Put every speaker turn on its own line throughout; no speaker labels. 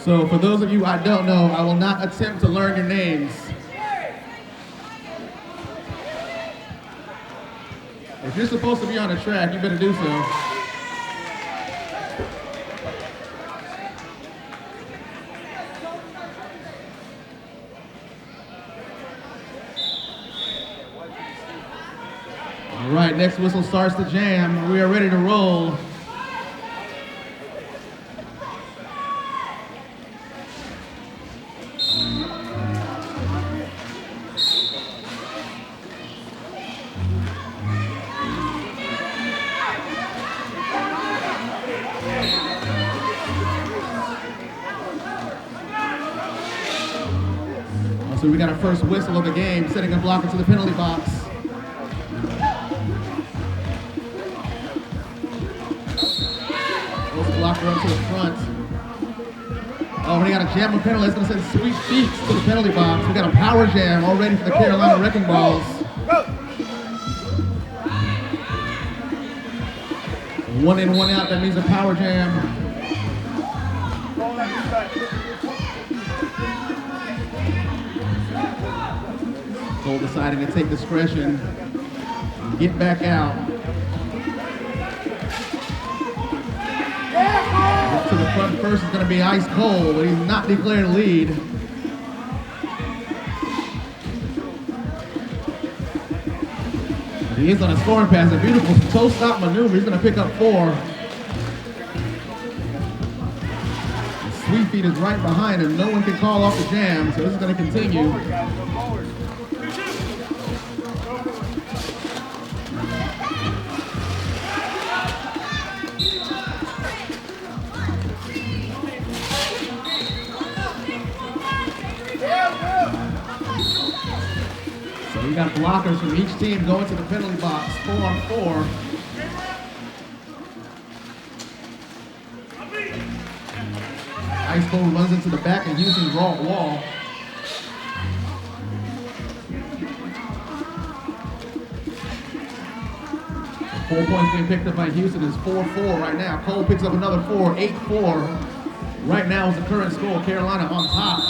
So for those of you I don't know, I will not attempt to learn your names. If you're supposed to be on the track, you better do so. All right, next whistle starts the jam. We are ready to roll. So we got our first whistle of the game, setting a blocker to the penalty box. Blocker up to the front. Oh, we got a jam of penalty. It's going to send Sweet Feet to the penalty box. We got a power jam all ready for the Carolina Wrecking Balls. One in, one out. That means a power jam. Cole deciding to take discretion and get back out. To the front first is going to be Ice Cold, but he's not declared a lead. He is on a scoring pass, a beautiful toe stop maneuver. He's going to pick up 4. Sweet Feet is right behind him. No one can call off the jam, so this is going to continue. We got blockers from each team going to the penalty box, 4-on-4. Ice Cold runs into the back and Houston's wall. 4 points being picked up by Houston is 4-4 right now. Cole picks up another 4, 8-4. Right now is the current score. Carolina on top.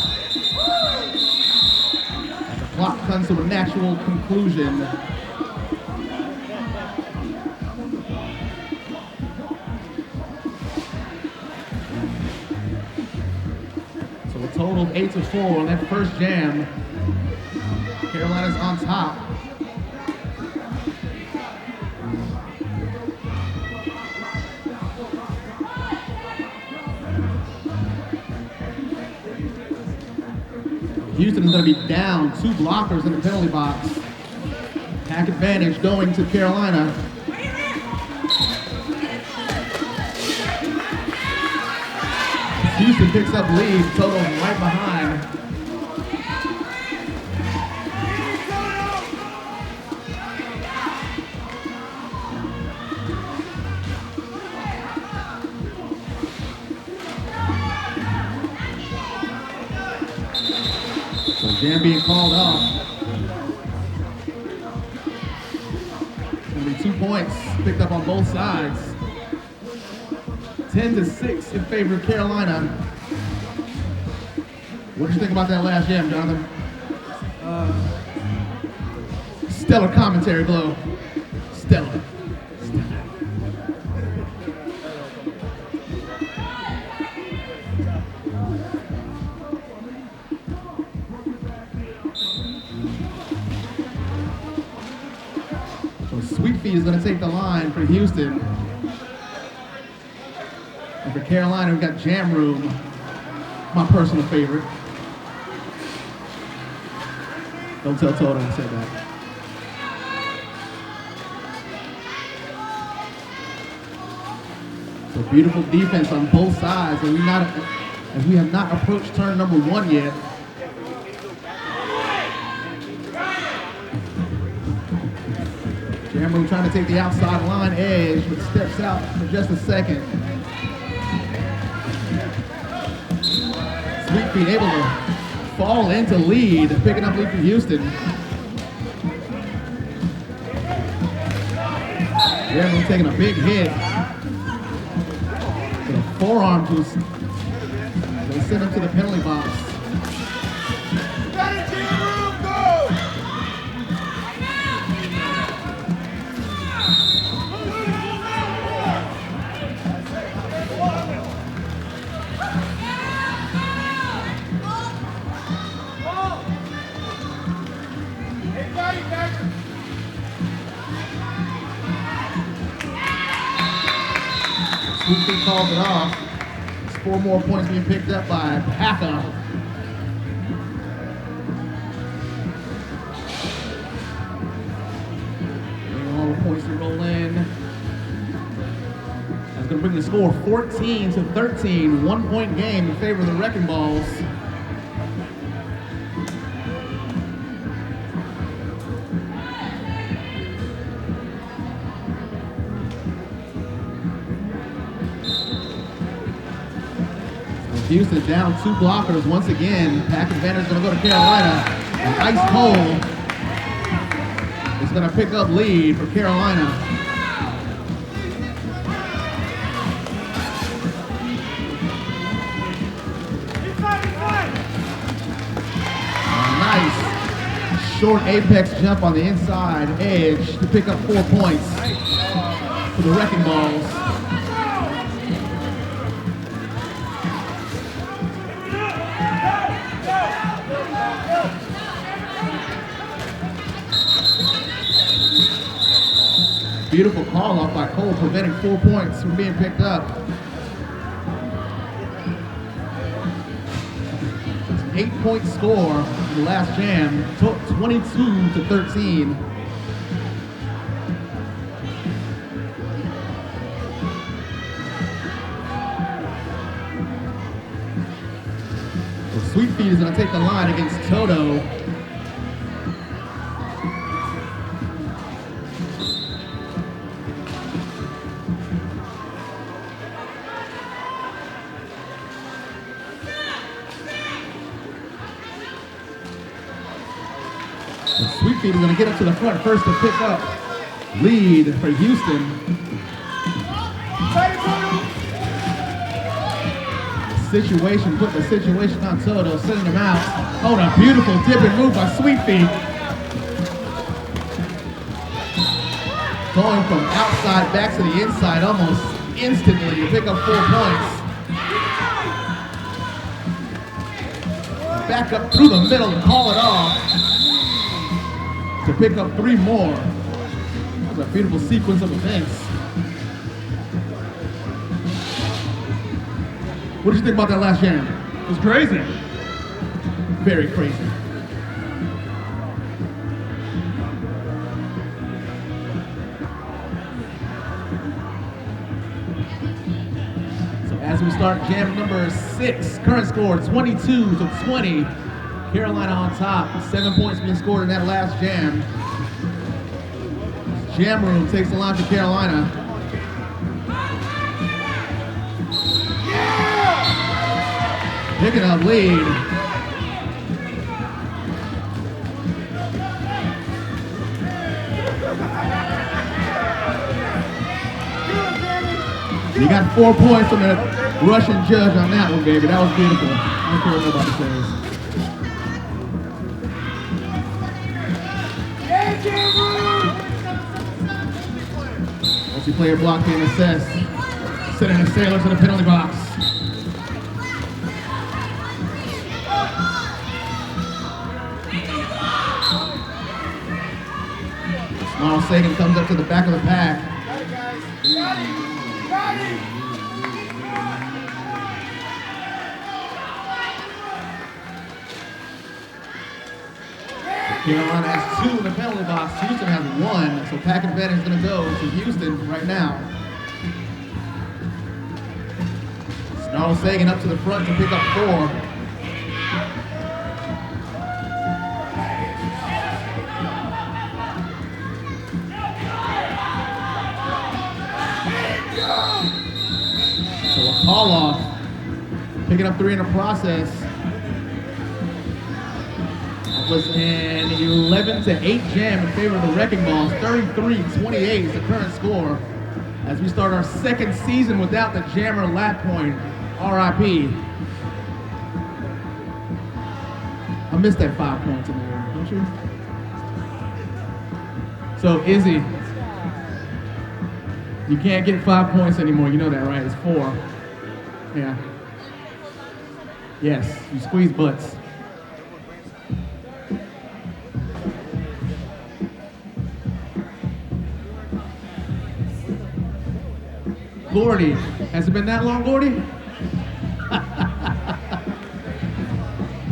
And the clock comes to a natural conclusion. So a total of 8-4 on that first jam. Carolina's on top. Houston is going to be down 2 blockers in the penalty box. Pack advantage going to Carolina. Houston picks up lead, total right behind. Jam being called off. Only 2 points picked up on both sides. 10-6 in favor of Carolina. What did you think about that last jam, Jonathan? Stellar commentary, Glow. Stellar. Sweet Feet is going to take the line for Houston. And for Carolina, we've got Jam Room, my personal favorite. Don't tell Toto I said that. So beautiful defense on both sides, and as we have not approached turn number 1 yet. Jamroom trying to take the outside line edge, but steps out for just a second. Sweet Feet able to fall into lead, picking up lead for Houston. Jamroom taking a big hit. With a forearm to send him to the penalty box. Sweet calls it off. There's 4 more points being picked up by Packer. All the points to roll in. That's going to bring the score 14-13. 1 point game in favor of the Wrecking Balls. Houston down 2 blockers once again. Pack advantage is going to go to Carolina. And Ice Cole is going to pick up lead for Carolina. Nice short apex jump on the inside edge to pick up 4 points for the Wrecking Balls. Beautiful call off by Cole, preventing 4 points from being picked up. It's an 8-point score in the last jam, 22-13. So Sweet Feet is going to take the line against Toto. Sweet Feet is going to get up to the front first to pick up lead for Houston. Put the situation on Toto, sending him out. Oh, a beautiful dip and move by Sweet Feet. Going from outside back to the inside almost instantly to pick up 4 points. Back up through the middle to call it off. To pick up 3 more. That was a beautiful sequence of events. What did you think about that last jam?
It was crazy.
Very crazy. So as we start jam number 6, current score 22-20. Carolina on top, 7 points being scored in that last jam. Jam Room takes the line for Carolina. Picking up lead. You got 4 points from the Russian judge on that one, baby. That was beautiful. I don't care what nobody says. Multiplayer block being assessed. Sending the Sailors to the penalty box. Small Sagan comes up to the back of the pack.
Got it, guys. Got it. Got it.
Carolina has 2 in the penalty box. Houston has 1. So pack advantage is going to go to Houston right now. Snarl Sagan up to the front to pick up 4. So a call off, picking up 3 in the process. That was an 11-8 jam in favor of the Wrecking Balls. 33-28 is the current score as we start our 2nd season without the jammer lap point. RIP. I missed that 5 points in there, don't you? So, Izzy, you can't get 5 points anymore. You know that, right? It's 4. Yeah. Yes, you squeeze butts. Gordy, has it been that long, Gordy?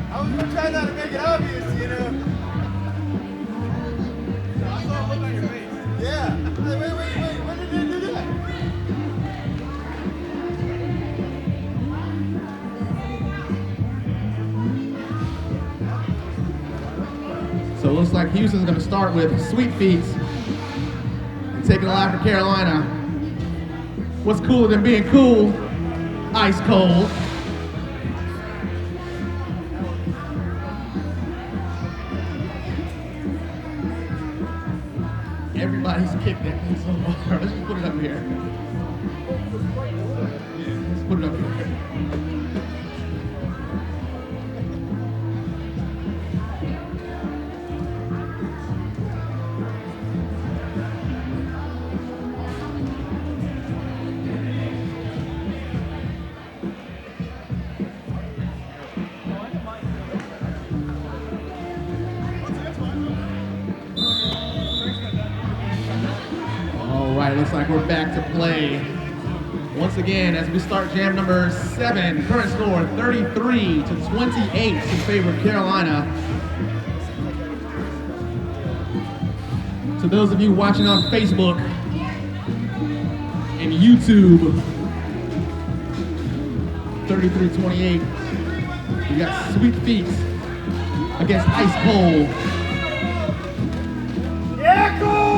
I was gonna try not to make it obvious, you know. I saw a look on your face. Yeah. Wait. When did you do that?
So it looks like Houston's going to start with Sweet Feet and taking a lap for Carolina. What's cooler than being cool? Ice cold. Everybody's kicked that thing so hard. Let's just put it up here. Let's put it up here. Looks like we're back to play. Once again, as we start jam number 7, current score 33-28 in favor of Carolina. To those of you watching on Facebook and YouTube, 33-28. We got Sweet Feet against Ice Cold.
Yeah, cool!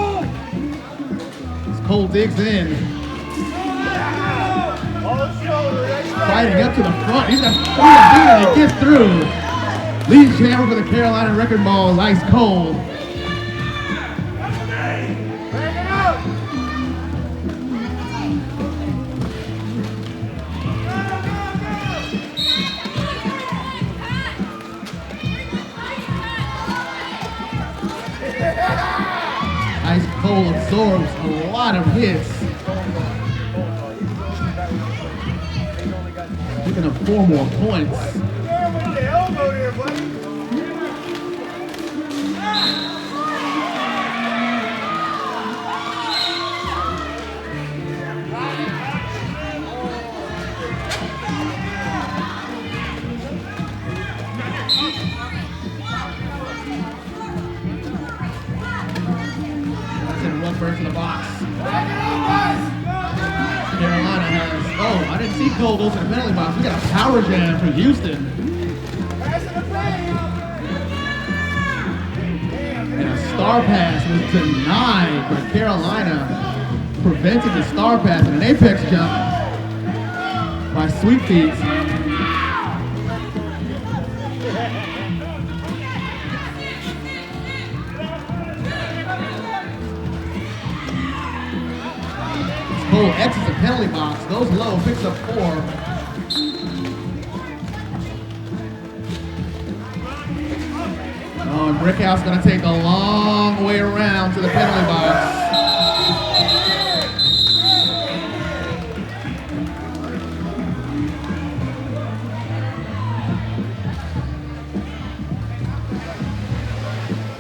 Cole digs in. Fighting up to the front. He's got 3 to get through. Lead jammer for the Carolina Wrecking Balls, Ice Cold. Ice Cold absorbs a lot of hits. Picking up 4 more points. First in the box. Carolina has, I didn't see Cole go to the penalty box. We got a power jam for Houston. And a star pass was denied by Carolina, preventing the star pass and an apex jump by Sweet Feet. Cole exits the penalty box, goes low, picks up 4. Oh, and Brickhouse gonna take a long way around to the penalty box.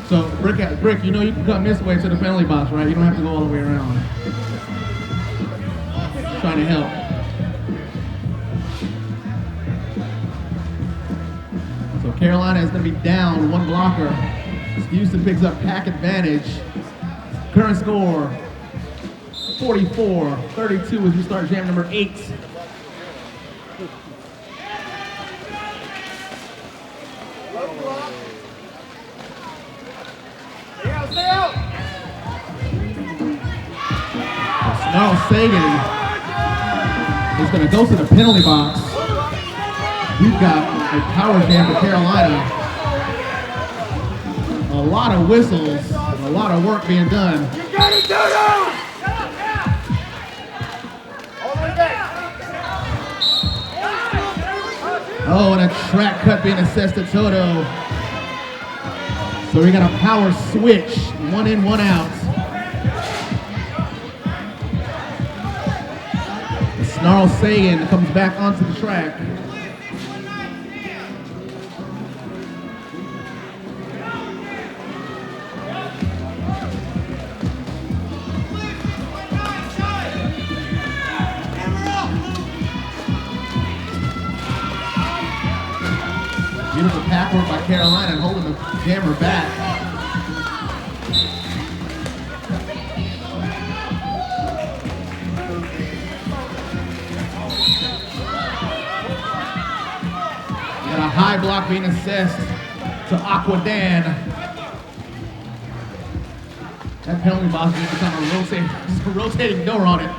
So, Brick, you know you can come this way to the penalty box, right? You don't have to go all the way around. Trying to help. So Carolina is going to be down 1 blocker. Houston picks up pack advantage. Current score 44-32 as we start jam number 8. Snarl Sagan is going to go to the penalty box. You've got a power jam for Carolina. A lot of whistles, a lot of work being done.
You gotta do those! All the way back.
Oh, and a track cut being assessed to Toto. So we got a power switch, 1 in, 1 out. The Snarl Sagan comes back onto the track. Beautiful pack work by Carolina and holding the jammer back. We got a high block being assessed to Aqua Dan. That penalty box is become a rotating door on it.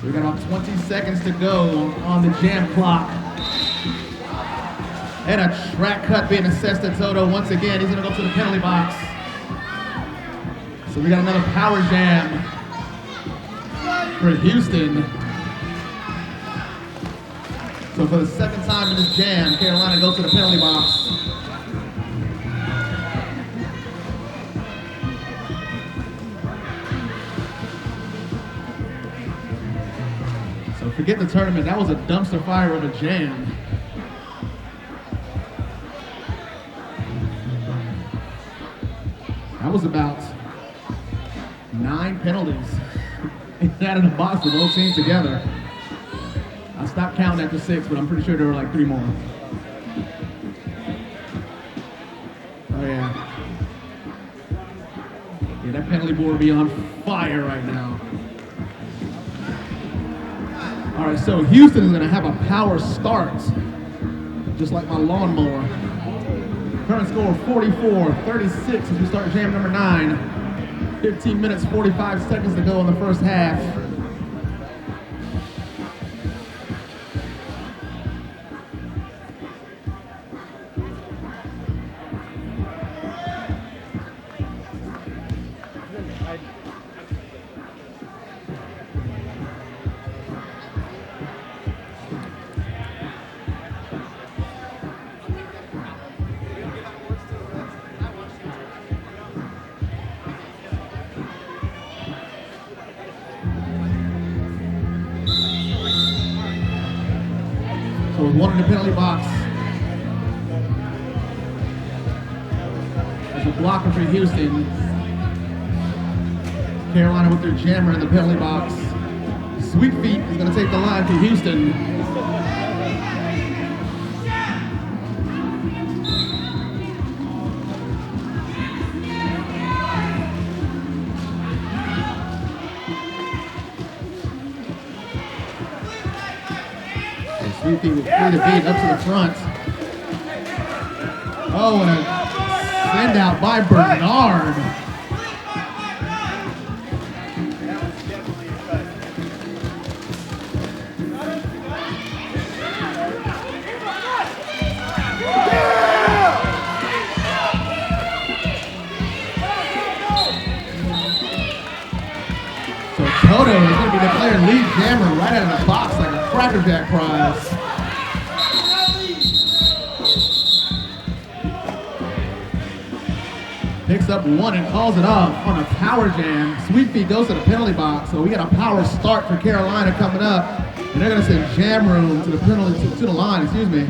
We got about 20 seconds to go on the jam clock. And a track cut being assessed at Toto once again. He's gonna go to the penalty box. So we got another power jam for Houston. So for the second time in this jam, Carolina goes to the penalty box. So forget the tournament, that was a dumpster fire of a jam. That was about 9 penalties out of the box for both teams together. I stopped counting after 6, but I'm pretty sure there were like 3 more. Oh yeah. Yeah, that penalty board will be on fire right now. All right, so Houston is gonna have a power start, just like my lawnmower. Current score 44-36 as we start jam number 9. 15 minutes, 45 seconds to go in the first half. So with 1 in the penalty box. As a blocker for Houston. Carolina with their jammer in the penalty box. Sweet Feet is going to take the line to Houston. Sweet Feet will clear the beat up to the front. Oh, and a send out by Bernard. So Toto is going to be declared lead jammer right out of the box like a Cracker Jack prize. Picks up 1 and calls it off on a power jam. Sweet Feet goes to the penalty box, so we got a power start for Carolina coming up, and they're going to send Jam Room to the penalty to the line. Excuse me.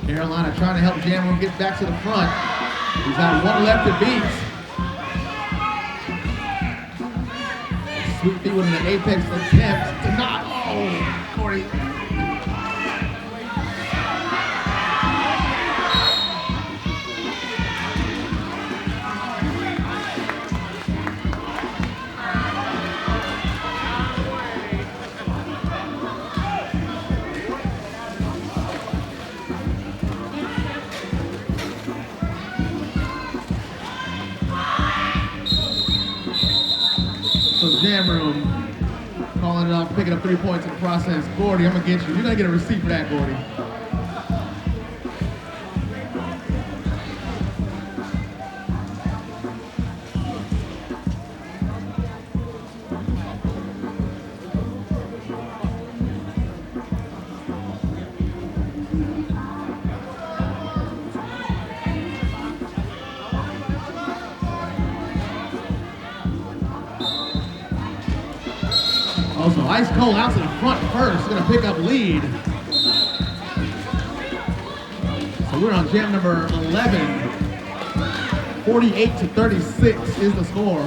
Carolina trying to help Jam Room get back to the front. He's got one left to beat. Sweet feet with an apex attempt to not. Oh, Corey. So Jam Room calling it off, picking up 3 points in the process. Gordy, I'm gonna get you. You're gonna get a receipt for that, Gordy. Also, Ice Cold out to the front first, gonna pick up lead. So we're on jam number 11. 48-36 is the score.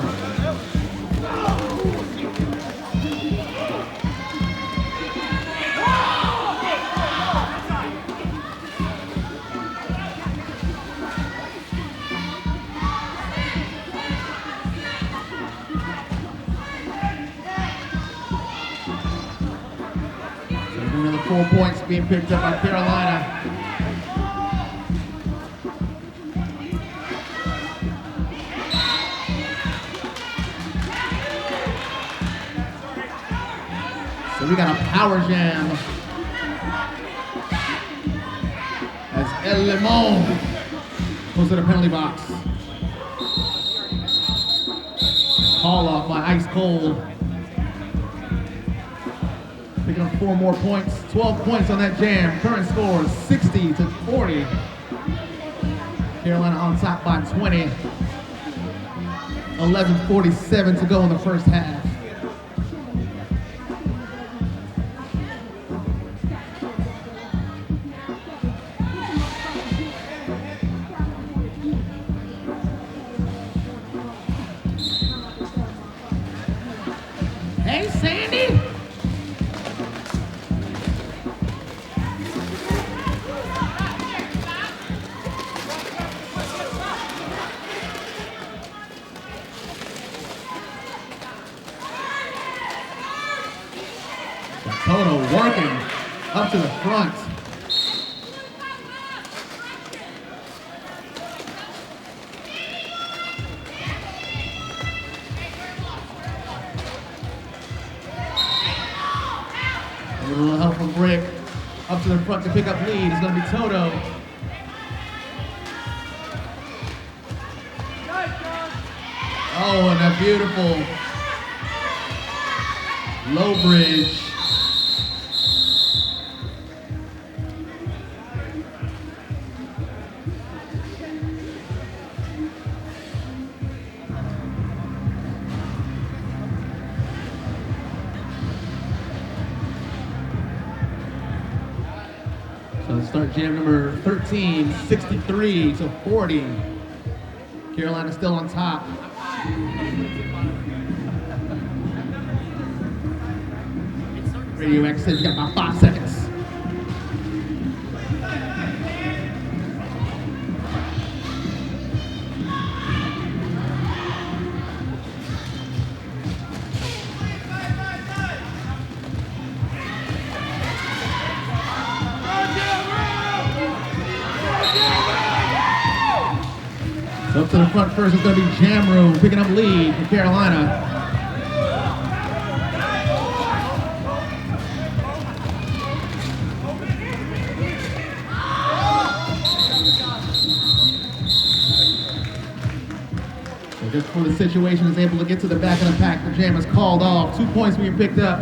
Another 4 points being picked up by Carolina. So we got a power jam as El Limon goes to the penalty box. Call off by Ice Cold. Picking up 4 more points, 12 points on that jam. Current score is 60-40. Carolina on top by 20. 11:47 to go in the first half. Hey, Sandy. Toto working up to the front. A little help from Brick. Up to the front to pick up lead. It's going to be Toto. Oh, and a beautiful low bridge. So let's start jam number 13, 63-40. Carolina still on top. Radio X says you got about 5 seconds. So up to the front first is going to be Jam Room picking up lead for Carolina. So just for the situation, is able to get to the back of the pack. The jam is called off. 2 points being picked up.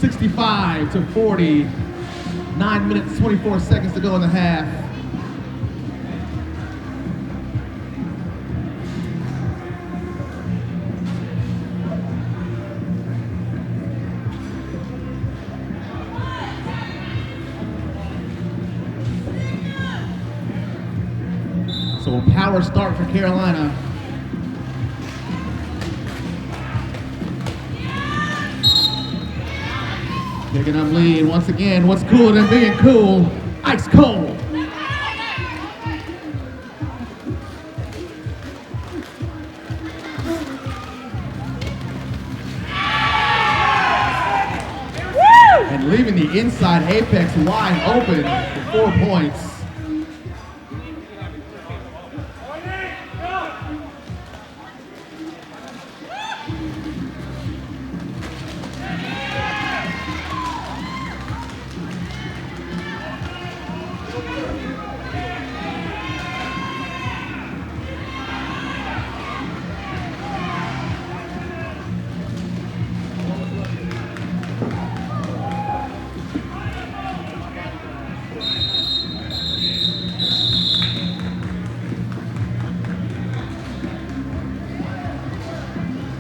65-40. 9 minutes, 24 seconds to go in the half. Toto, power start for Carolina. Picking up lead once again. What's cooler than being cool? Ice cold. And leaving the inside apex wide open for 4 points.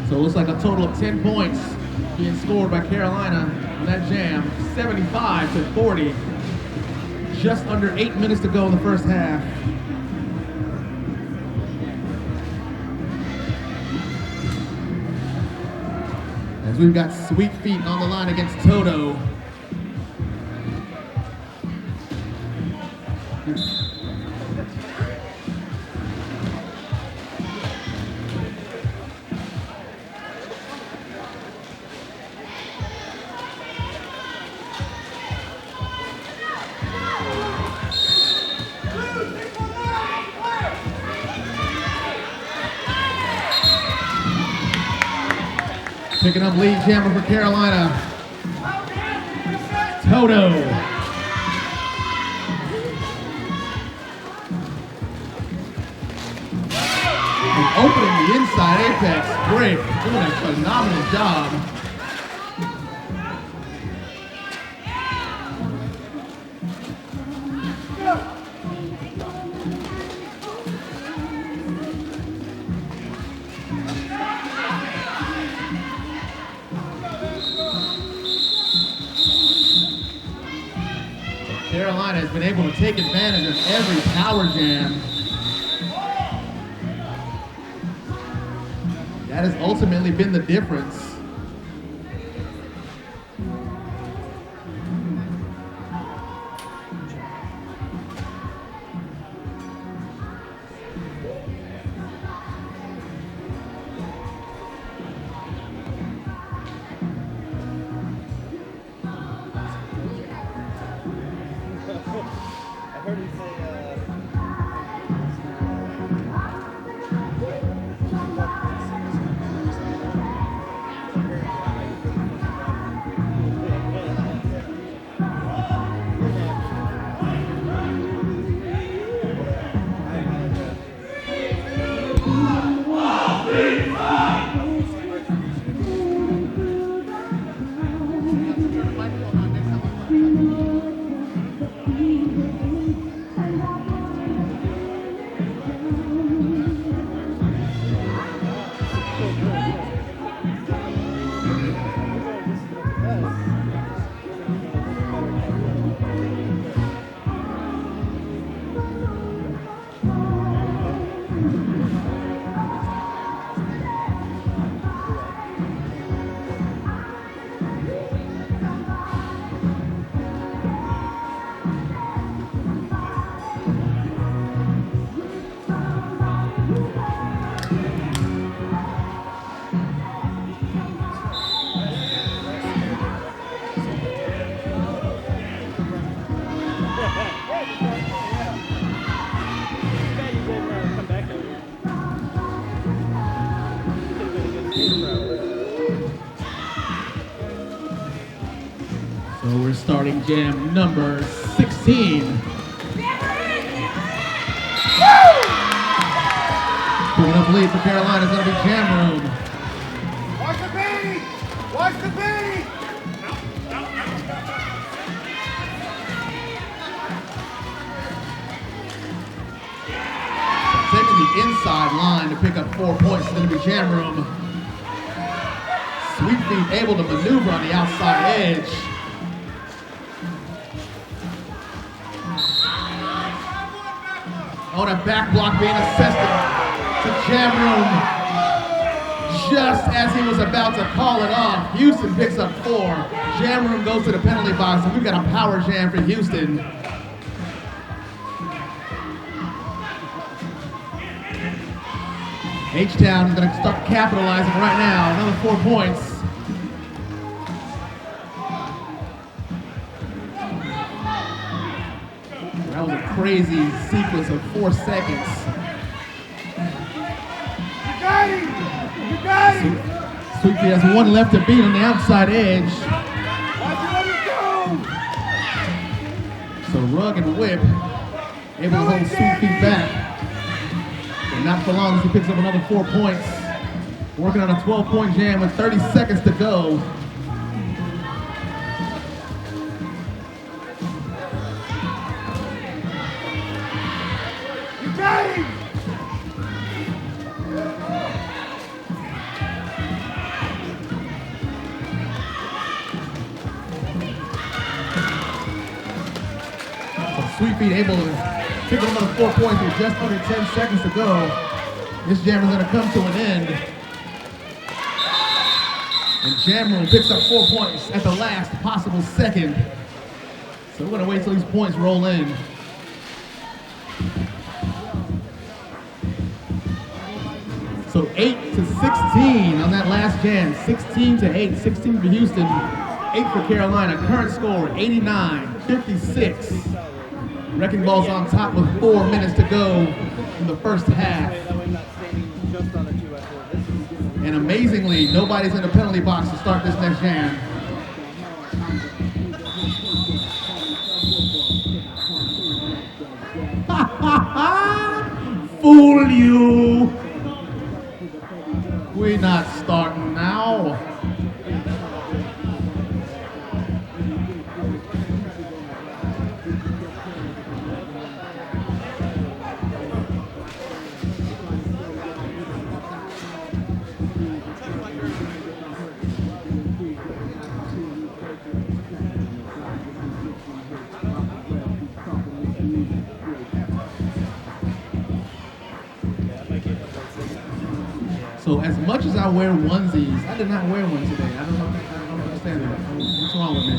So it looks like a total of 10 points being scored by Carolina on that jam, 75-40. Just under 8 minutes to go in the first half. As we've got Sweet Feet on the line against Toto. Picking up lead jammer for Carolina. Toto. And opening the inside apex. Great. Doing a phenomenal job. Carolina has been able to take advantage of every power jam. That has ultimately been the difference.
I heard you say,
So we're starting jam number 16. Picking up lead for Carolina is going to be Jam Room.
watch the baby! Watch the baby!
Taking the inside line to pick up 4 points is going to be Jam Room. Sweet Feet able to maneuver on the outside edge. Oh, that back block being assisted to Jam Room just as he was about to call it off. Houston picks up 4. Jam Room goes to the penalty box, and we've got a power jam for Houston. H-Town is going to start capitalizing right now. Another 4 points. That was a crazy sequence of 4 seconds.
You got him! You got him!
Sweet Pea has 1 left to beat on the outside edge.
Let it go!
So Rug and Whip able to hold Sweet Pea back. But not for long as he picks up another 4 points. Working on a 12-point jam with 30 seconds to go.
You got him!
Sweet Pea able to pick up another 4 points with just under 10 seconds to go. This jam is going to come to an end. And Jam Room picks up 4 points at the last possible second. So we're going to wait till these points roll in. So 8 to 16 on that last jam. 16 to 8. 16 for Houston, 8 for Carolina. Current score 89-56. Wrecking Ball's on top with 4 minutes to go in the first half. And amazingly, nobody's in the penalty box to start this next jam. Fool you! We're not starting now. So as much as I wear onesies, I did not wear one today. I don't understand that. What's wrong with me?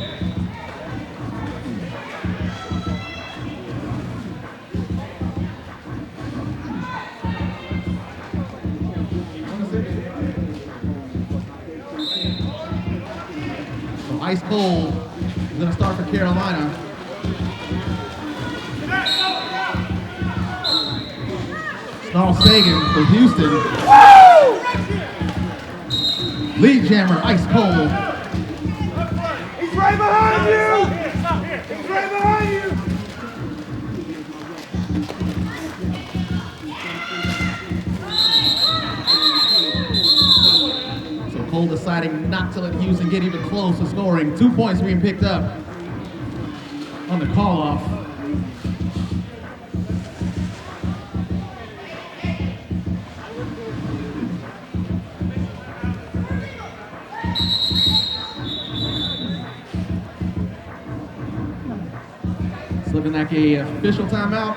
So Ice Cold is going to start for Carolina. Carl Sagan for Houston. Lead jammer, Ice Cold.
He's right behind you! He's right behind you!
So Cole deciding not to let Houston get even close to scoring. 2 points being picked up on the call-off. Looking like a official timeout.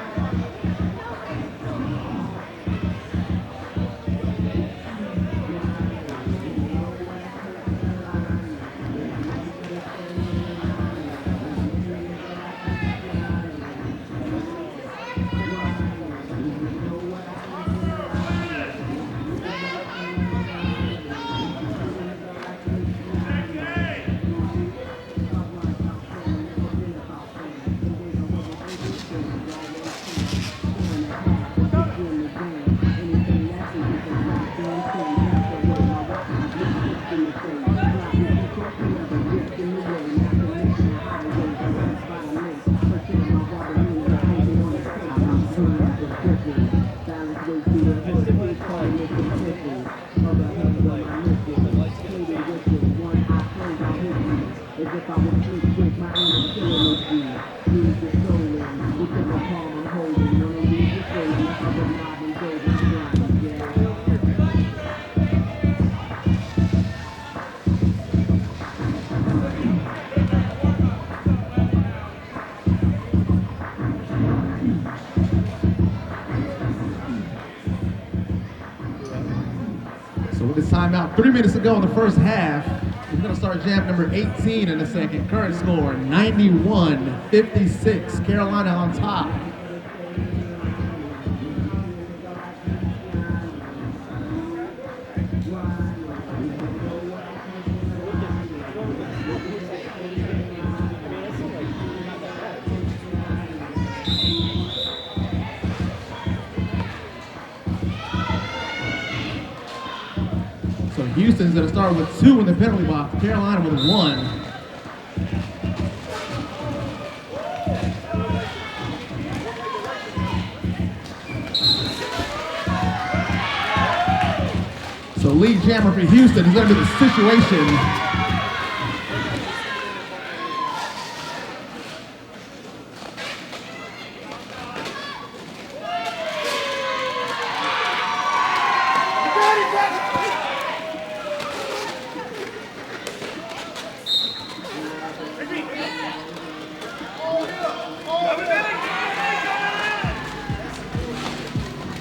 Timeout. 3 minutes to go in the first half. We're going to start jam number 18 in a second. Current score 91-56. Carolina on top. So Houston's going to start with 2 in the penalty box. Carolina with 1. So lead jammer for Houston is going to be the situation.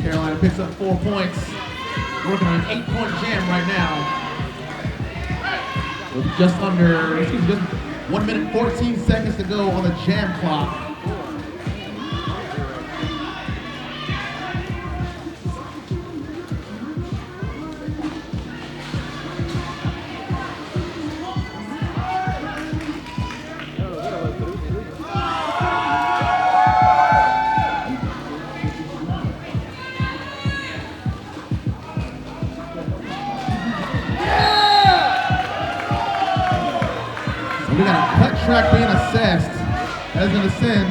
Carolina picks up 4 points. Working on an 8-point jam right now. With just 1 minute 14 seconds to go on the jam clock. We got a cut track being assessed. That's going to send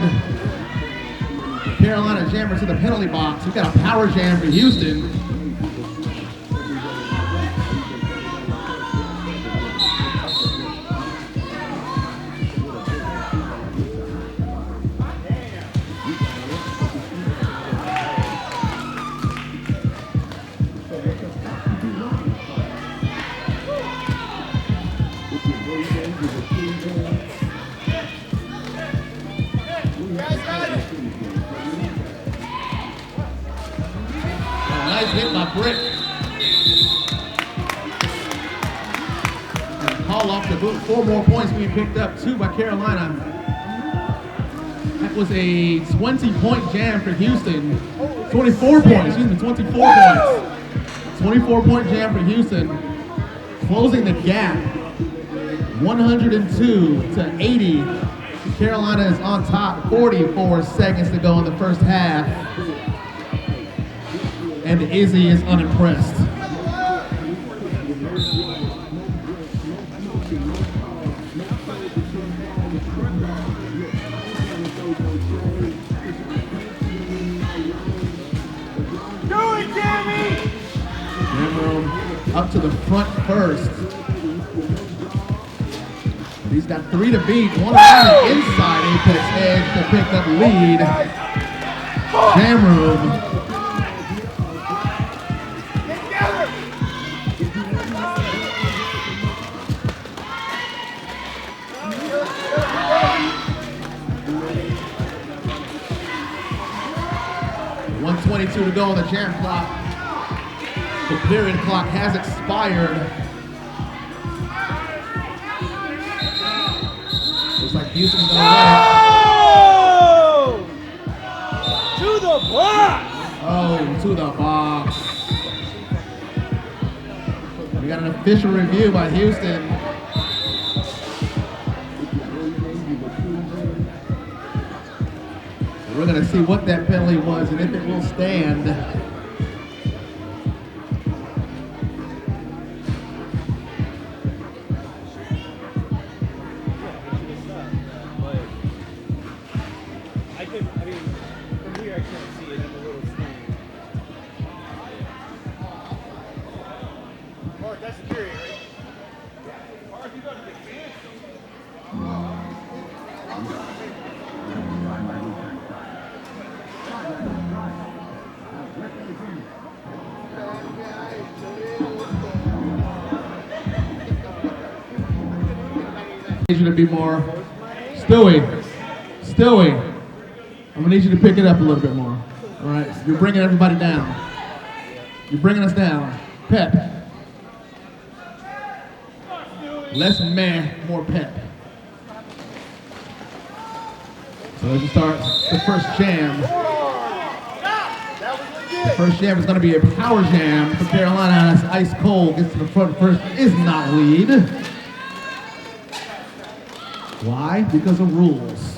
Carolina jammer to the penalty box. We got a power jam for Houston. Nice hit by Brick. And call off the boot. 4 more points being picked up. 2 by Carolina. That was a 20-point jam for Houston. 24 points. 24 points. 24-point jam for Houston. Closing the gap. 102-80. Carolina is on top. 44 seconds to go in the first half. And Izzy is unimpressed.
Do it, Jamie!
Jam room up to the front first. He's got 3 to beat. 1 around the inside Apex edge to pick up lead. Jam room. 1:22 to go on the jam clock. The period clock has expired. Looks like Houston's gonna win it.
To the box!
Oh, to the box. We got an official review by Houston. We're going to see what that penalty was and if it will stand.
From here I can't see it. I'm a little skinny. Mark, that's security, right? Mark, you got to get canceled.
I need you to be more Stewie. I'm gonna need you to pick it up a little bit more. All right, you're bringing everybody down. You're bringing us down. Pep. Less meh, more pep. So as we start the first jam. The first jam is going to be a power jam for Carolina. That's ice cold. Gets to the front first. Is not lead. Why? Because of rules.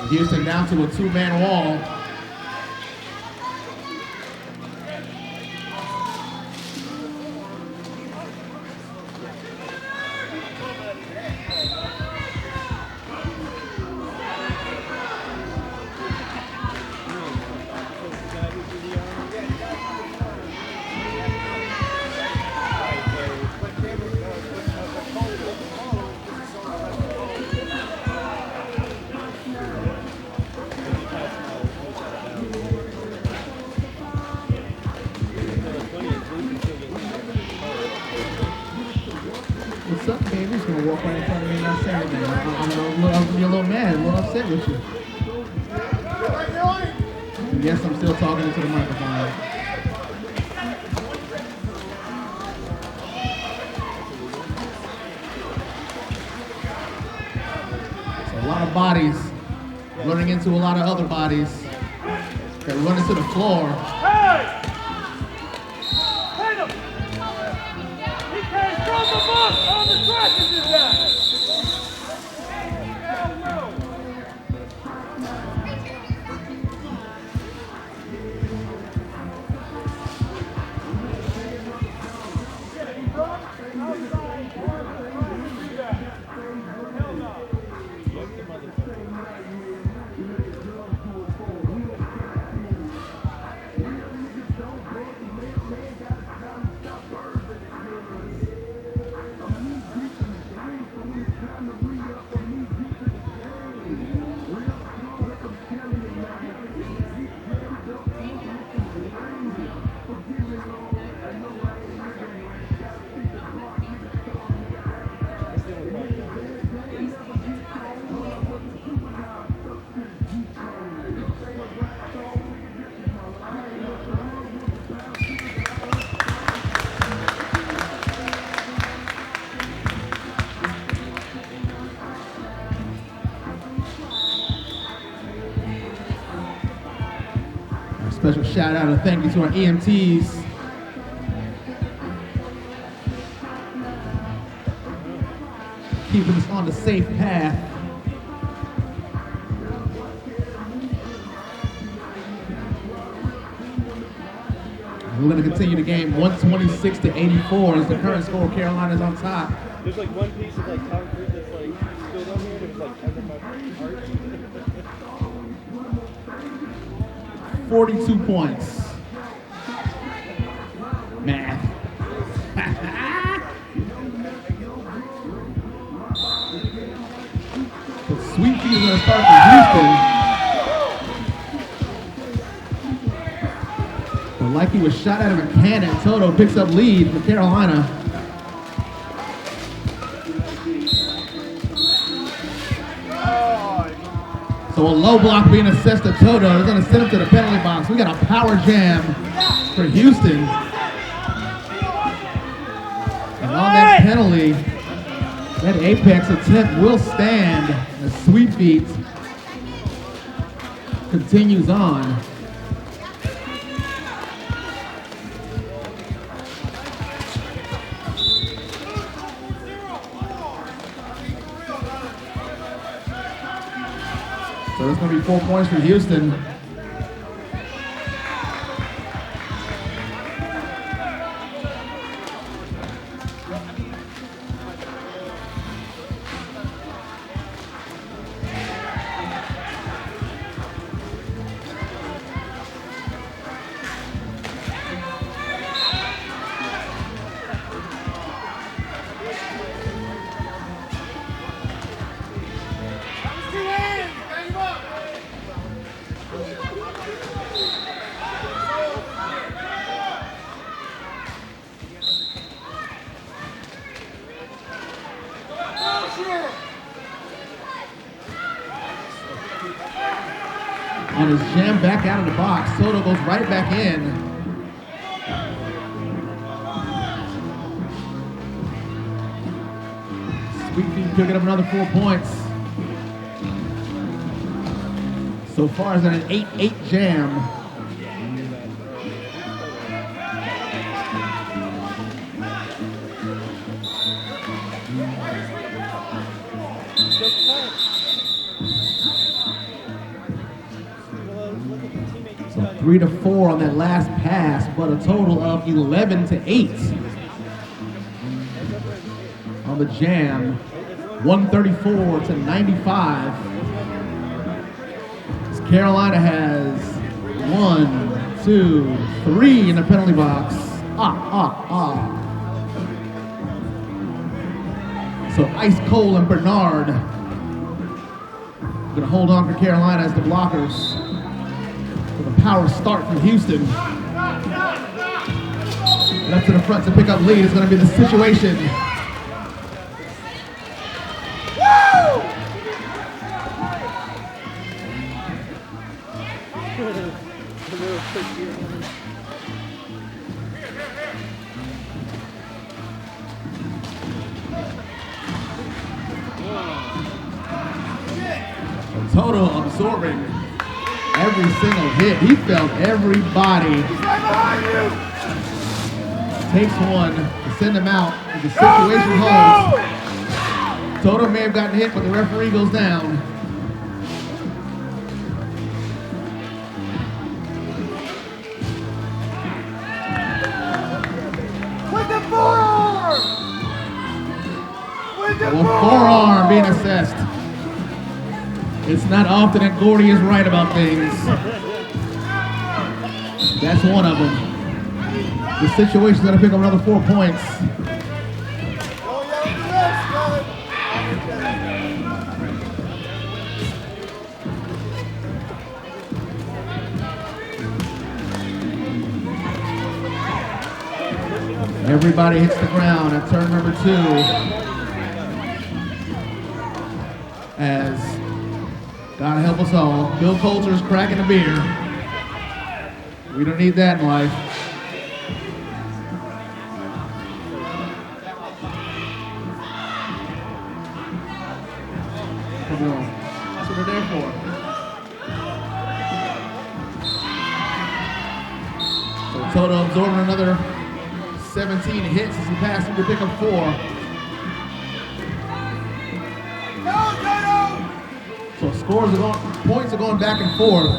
Houston down to a two-man wall. What's up, baby? He's gonna walk right in front of me and not say anything. I'm a little mad, a little upset with you. Yes, I'm still talking into the microphone. So a lot of bodies running into a lot of other bodies that run into the floor.
Hey! Hit him! He came from the bus on the track and did that!
Special shout out and thank you to our EMTs. Keeping us on the safe path. We're going to continue the game 126 to 84 as the current score. Carolina's on top.
There's like one piece of like concrete that's like spilled on me, but it's like under my heart.
42 points. Math. The Sweet Pea is going to start for Houston. But like he was shot out of a cannon, Toto picks up lead for Carolina. So a low block being assessed to Toto. They're going to send him to the penalty box. We got a power jam for Houston. And on that penalty, that apex attempt will stand as Sweet Feet continues on. So it's going to be 4 points for Houston. On his jam back out of the box, Soto goes right back in. Sweet Feet picking up another 4 points. So far, it's an 8-8 jam. So 3-4 on that last pass, but a total of 11-8 on the jam. 134-95. As Carolina has 1, 2, 3 in the penalty box. So Ice Cole and Bernard gonna hold on for Carolina as the blockers. With a power start from Houston. Left to the front to pick up lead is gonna be the situation. Toto absorbing every single hit. He felt everybody. Takes one to send him out as the situation holds. Toto may have gotten hit, but the referee goes down.
With the forearm! With the
Forearm being assessed. It's not often that Gordy is right about things. That's one of them. The situation's gonna pick up another 4 points. Everybody hits the ground at turn number 2. As God help us all, Bill Coulter's cracking a beer. We don't need that in life. Come on. That's what they're there for. So Toto absorbing another 17 hits as he passes to pick up 4. So points are going back and forth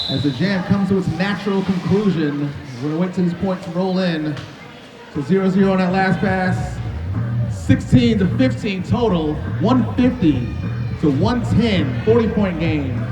as the jam comes to its natural conclusion. We're gonna wait till these points roll in. So 0-0 on that last pass. 16-15 total, 150-110, 40-point game.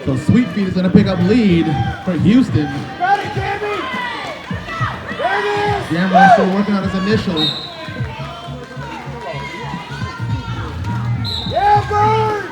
So Sweet Feet is going to pick up lead for Houston.
Got it, Jamie! There it is!
Jammer still working on his initial.
Yeah, Bird!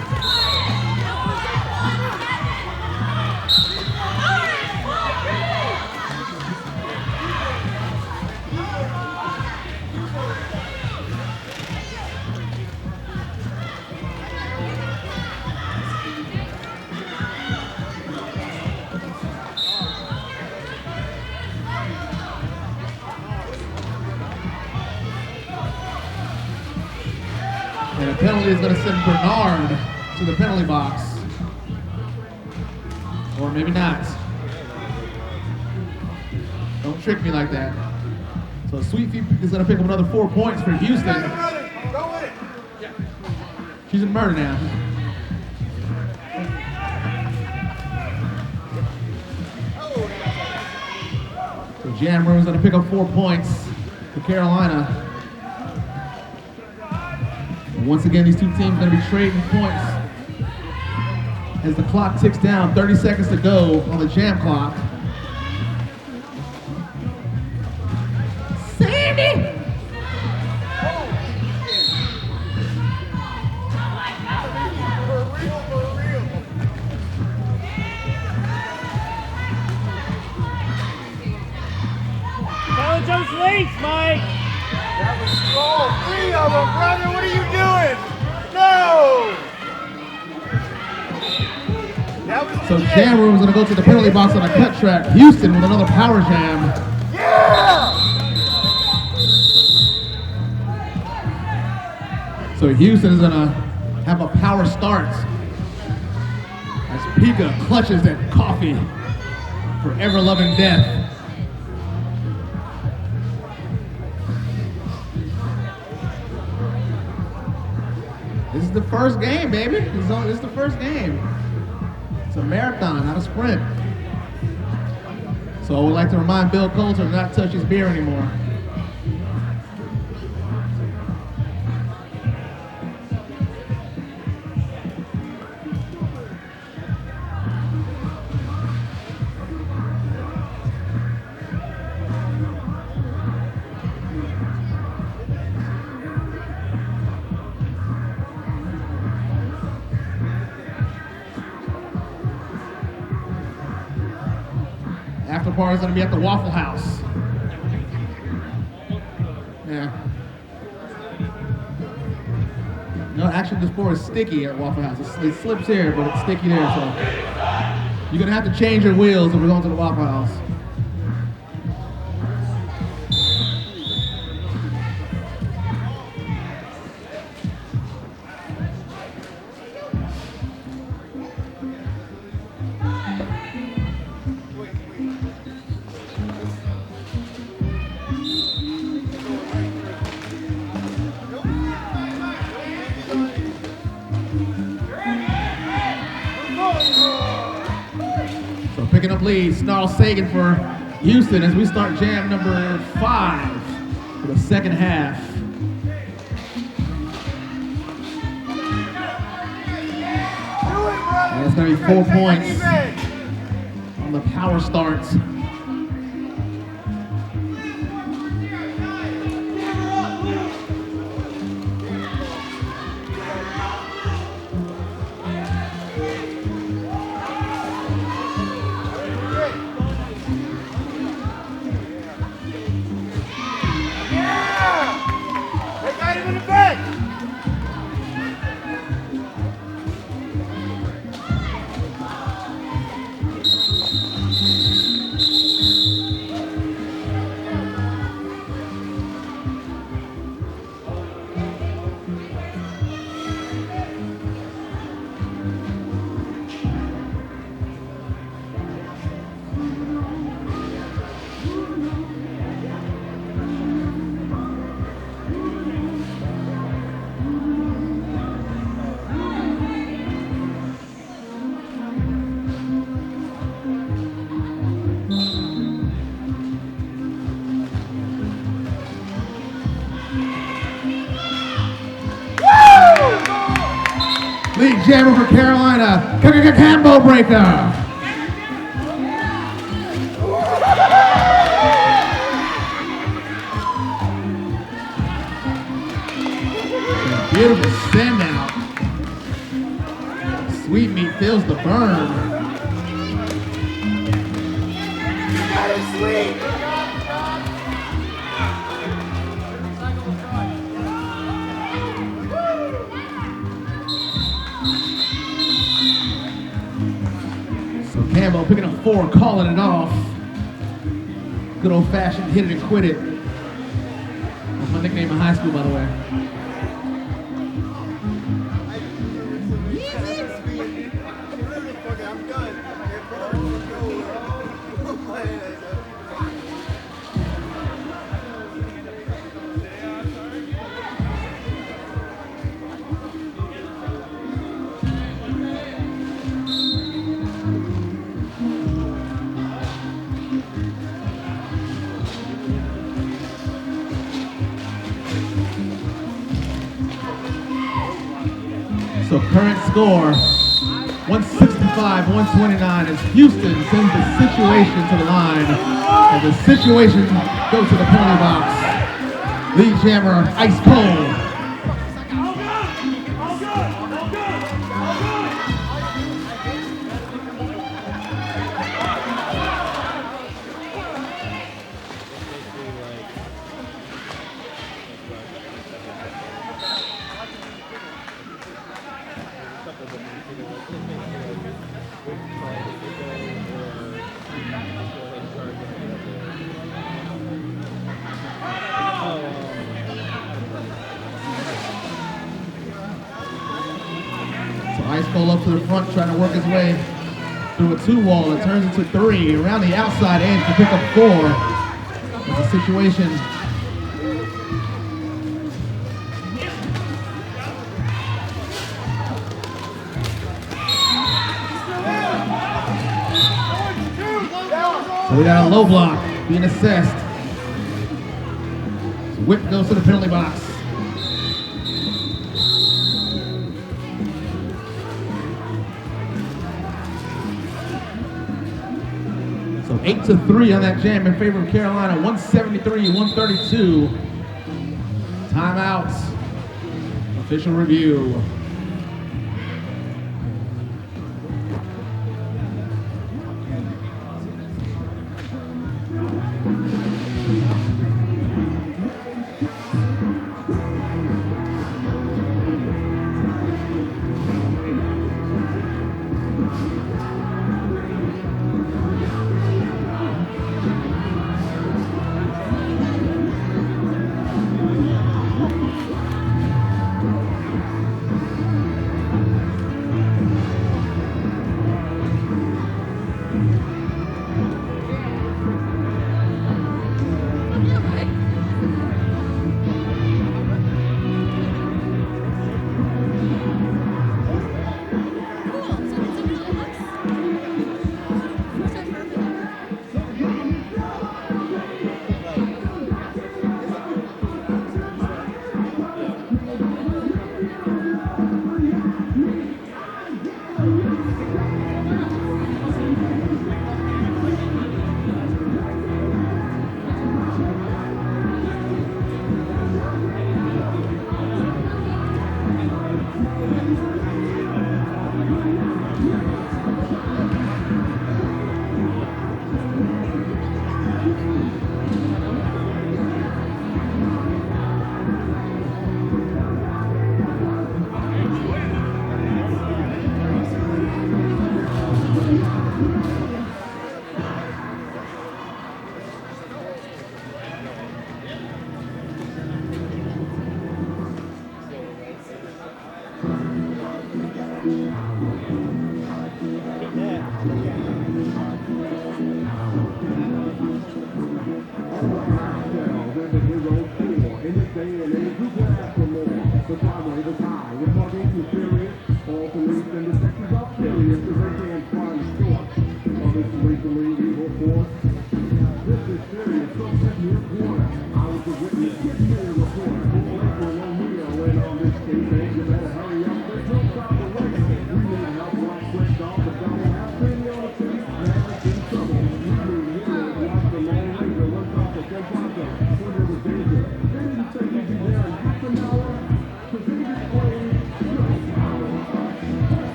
And a penalty is going to send Bernard to the penalty box. Or maybe not. Don't trick me like that. So Sweet Feet is going to pick up another 4 points for Houston.
Go with it!
She's in murder now. So Jammer is going to pick up 4 points for Carolina. Once again, these two teams are going to be trading points as the clock ticks down. 30 seconds to go on the jam clock. Sandy!
For real.
Challenge those links, Mike.
That was strong. 3 of them, brother. What are you doing? No! That was
So
legit.
Jammer was going to go to the penalty box on a cut track. Houston with another power jam.
Yeah!
So Houston is going to have a power start as Pika clutches that coffee for ever-loving death. This is the first game, baby. This is the first game. It's a marathon, not a sprint. So I would like to remind Bill Coulter to not touch his beer anymore. After party is going to be at the Waffle House. Yeah. No, actually this floor is sticky at Waffle House. It slips here, but it's sticky there, so you're going to have to change your wheels if we're going to the Waffle House. So picking up lead, Snarl Sagan for Houston as we start jam number 5 for the second half. And it's going to be 4 points on the power starts. Lead jammer for Carolina, combo breaker. Beautiful send out. Sweet meat feels the burn.
Got it, sweet.
So Campbell picking up 4, calling it off. Good old fashioned hit it and quit it. That's my nickname in high school, by the way.
I'm done.
So current score, 165-129 as Houston sends the situation to the line. And the situation goes to the penalty box. Lead jammer, ice cold. Ice cold up to the front, trying to work his way through a 2-wall. It turns into 3. Around the outside edge to pick up 4. It's a situation. So we got a low block being assessed. So Whip goes to the penalty box. So 8-3 on that jam in favor of Carolina, 173-132. Timeouts. Official review.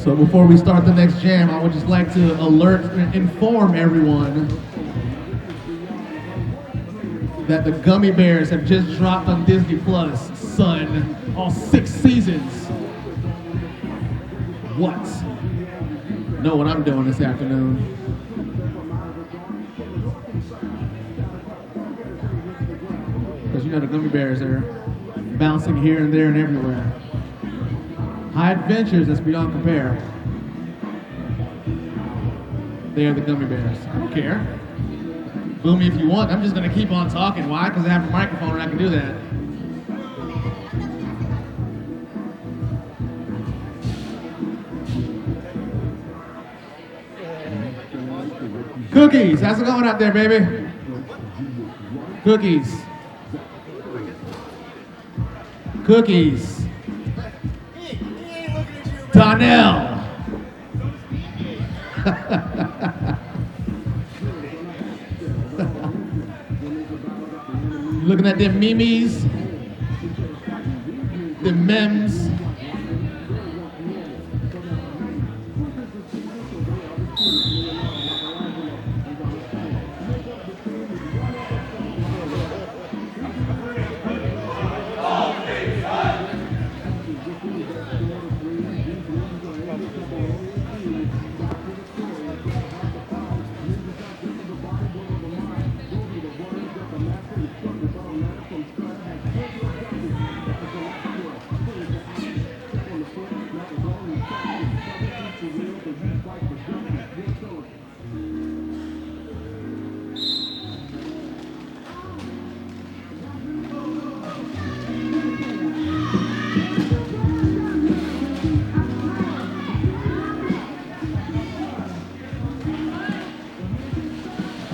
So before we start the next jam, I would just like to inform everyone that the Gummy Bears have just dropped on Disney Plus, son, all 6 seasons. What? Know what I'm doing this afternoon. Because you know the Gummy Bears are bouncing here and there and everywhere. High adventures that's beyond compare. They are the Gummy Bears. I don't care. Boo me if you want. I'm just going to keep on talking. Why? Because I have a microphone and I can do that. Cookies. How's it going out there, baby? Cookies. Cookies. Donnell. You looking at them memes, them memes.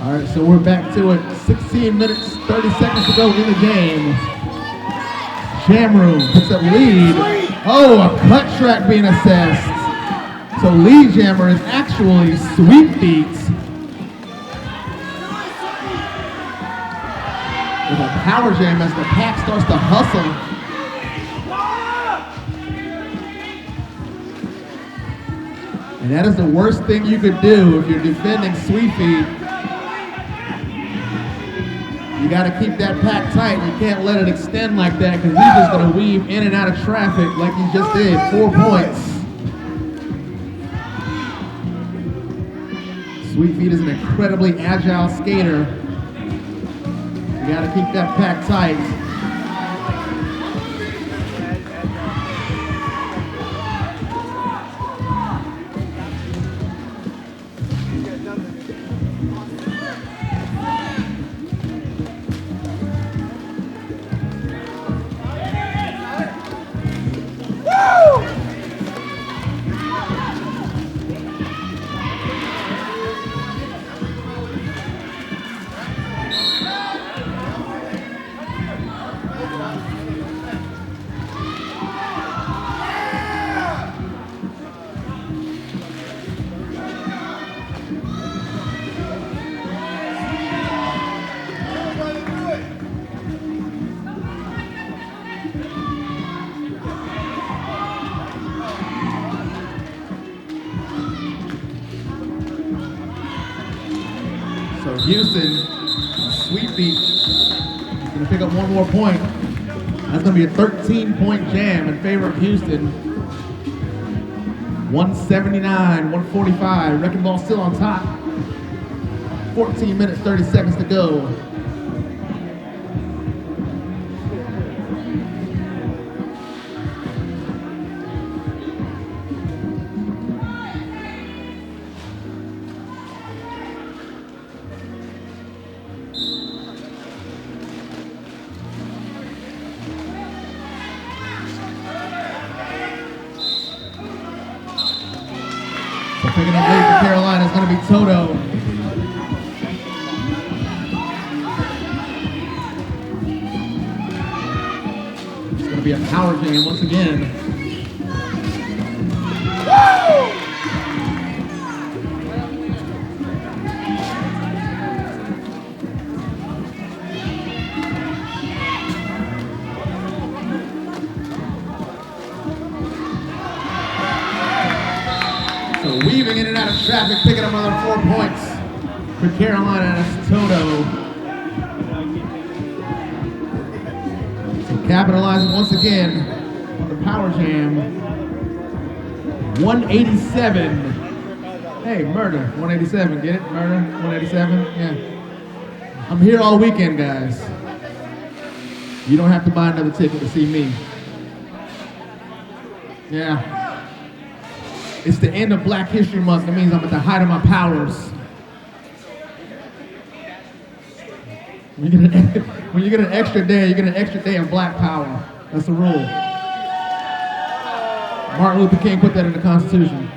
All right, so we're back to it. 16 minutes, 30 seconds to go in the game. Jam Room picks up lead. Oh, a cut track being assessed. So lead jammer is actually Sweet Feet. With a power jam as the pack starts to hustle. And that is the worst thing you could do if you're defending Sweet Feet. You got to keep that pack tight. You can't let it extend like that because he's just going to weave in and out of traffic like he just did. 4 points. Sweet Feet is an incredibly agile skater. You got to keep that pack tight. So Houston, Sweet Feet, is going to pick up 1 more point. That's going to be a 13-point jam in favor of Houston. 179, 145. Wrecking Ball still on top. 14 minutes, 30 seconds to go. Picking up late for Carolina is going to be Toto. It's going to be a power jam once again. Traffic picking up another 4 points for Carolina. That's Toto. So capitalizing once again on the power jam. 187. Hey, murder. 187. Get it? Murder. 187. Yeah. I'm here all weekend, guys. You don't have to buy another ticket to see me. Yeah. It's the end of Black History Month. That means I'm at the height of my powers. When you get an extra day, you get an extra day of Black power. That's the rule. Martin Luther King put that in the Constitution.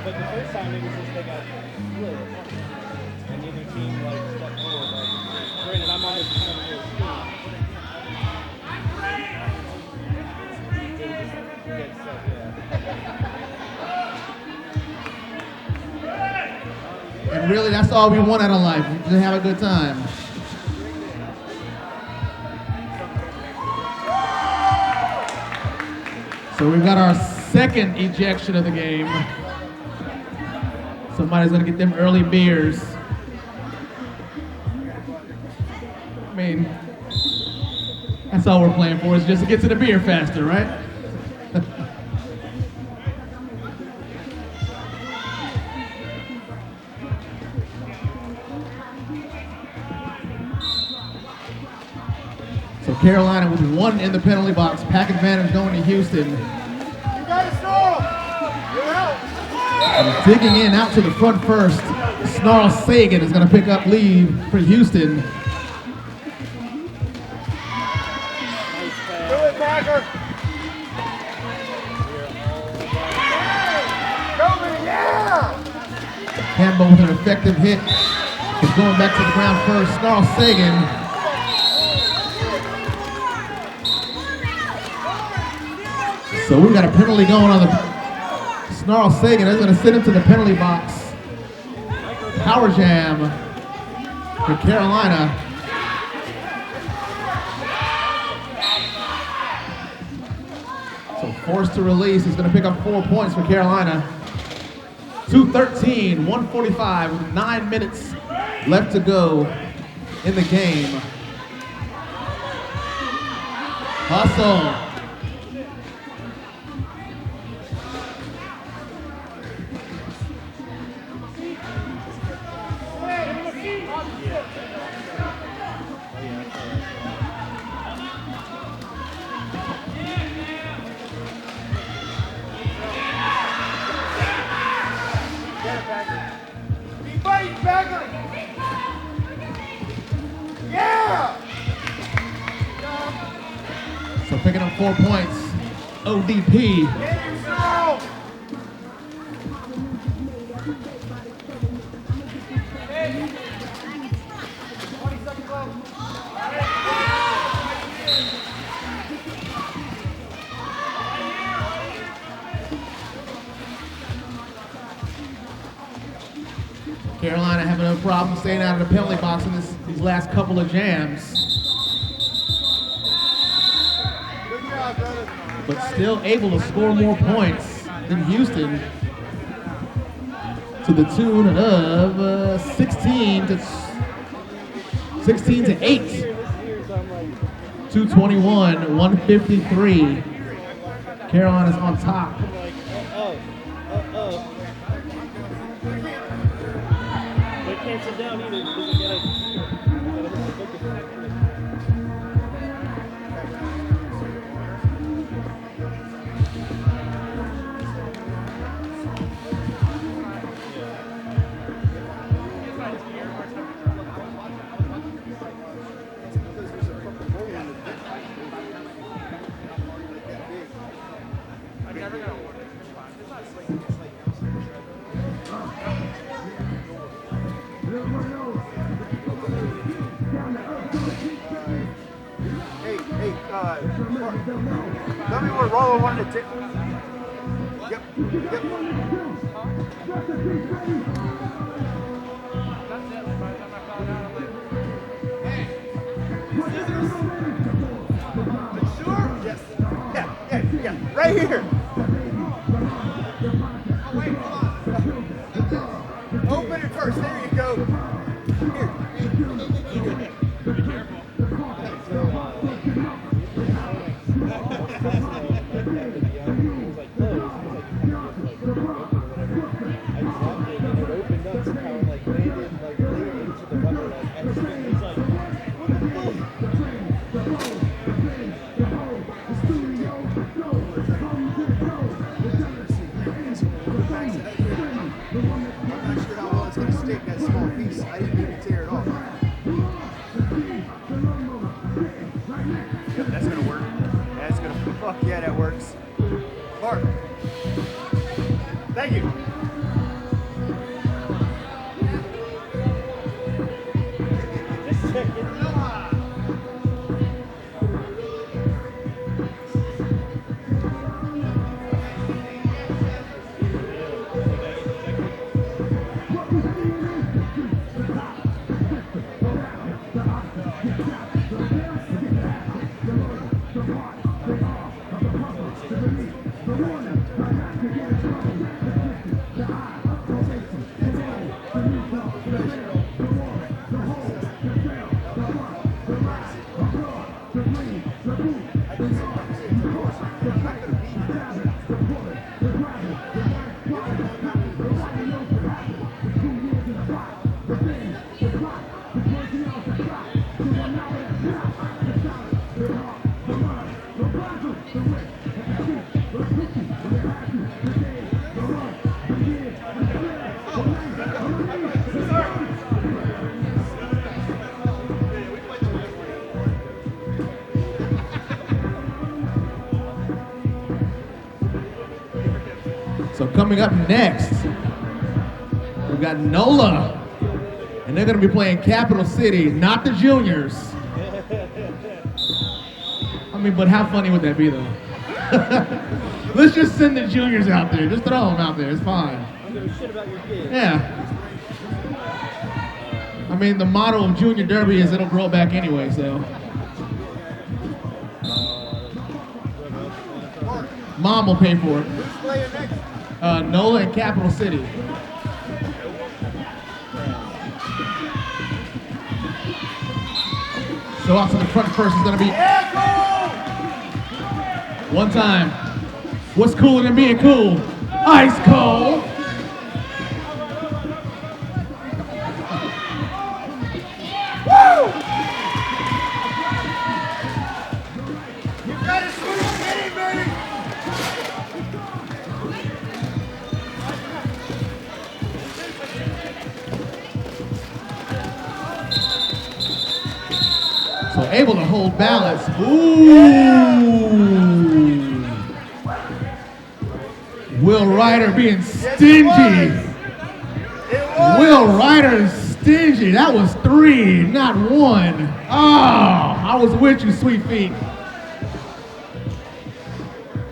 But the first time it was just they got split. And neither team like stepped forward. Like, granted, I'm on this kind of little team.
And really, that's all we want out of life, to have a good time. So we've got our second ejection of the game. Somebody's gonna get them early beers. I mean, that's all we're playing for, is just to get to the beer faster, right? So Carolina with one in the penalty box. Pack advantage going to Houston.
You got it, Snarl. You're out.
And digging in out to the front first. Snarl Sagan is going to pick up lead for Houston.
Do it, Packer. Go, man, yeah.
Campbell with an effective hit. He's going back to the ground first. Snarl Sagan. So we got a penalty going on the Snarl Sagan. That's going to send him to the penalty box. Power jam for Carolina. So forced to release is going to pick up 4 points for Carolina. 2:13, 1:45 with 9 minutes left to go in the game. Hustle.
Keep fighting, Packer. Yeah.
So picking up 4 points. ODP.
Get him, Snarl.
Carolina having no problem staying out of the penalty box in these last couple of jams.
Good job, brother.
But still able to score more points than Houston to the tune of 16 to 8. 221, 153. Carolina's on top.
They can't sit down either because they gotta focus.
Hey, tell me what Rollo wanted to take. Yep. Sure? Yes. Yeah. Right here. Oh, wait, hold on. Open it first. There you go. Here. Be careful. That small piece, I didn't even tear it off. Yep, that's gonna work. That's gonna, fuck yeah, that works. Mark. Thank you.
So coming up next, we've got NOLA, and they're going to be playing Capital City, not the juniors. I mean, but how funny would that be, though? Let's just send the juniors out there. Just throw them out there. It's fine.
I don't give a shit about your kids.
Yeah. I mean, the motto of Junior Derby is it'll grow back anyway, so. Mom will pay for it.
Who's playing next?
NOLA and Capital City. So out to the front first is going to be one time. What's cooler than being cool? Ice cold.
Woo! You got a sweet kitty, baby!
So able to hold balance. Ooh. Will Ryder being stingy.
It was.
Will Ryder is stingy. That was 3, not 1. Oh, I was with you, sweet feet.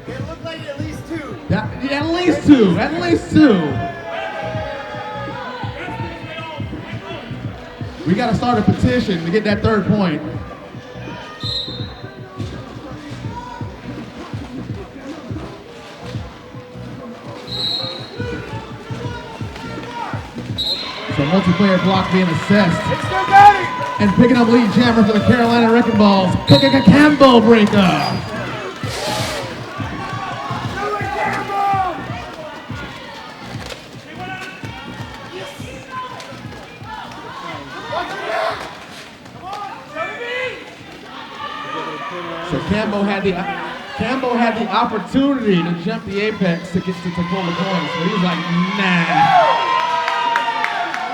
It looked like at least 2.
Yeah, at least 2. At least 2. We got to start a petition to get that 3rd point. So multiplayer block being assessed.
It's still got it!
And picking up lead jammer for the Carolina Wrecking Balls, Cambo breaker. So Cambo had the opportunity to jump the apex to get to pull the coins, but he was like, nah.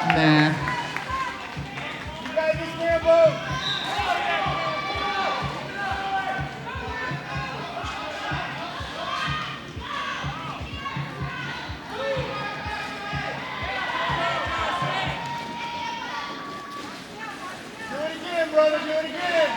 Nah.
You got this, Cambo! Do it again, brother, do it again!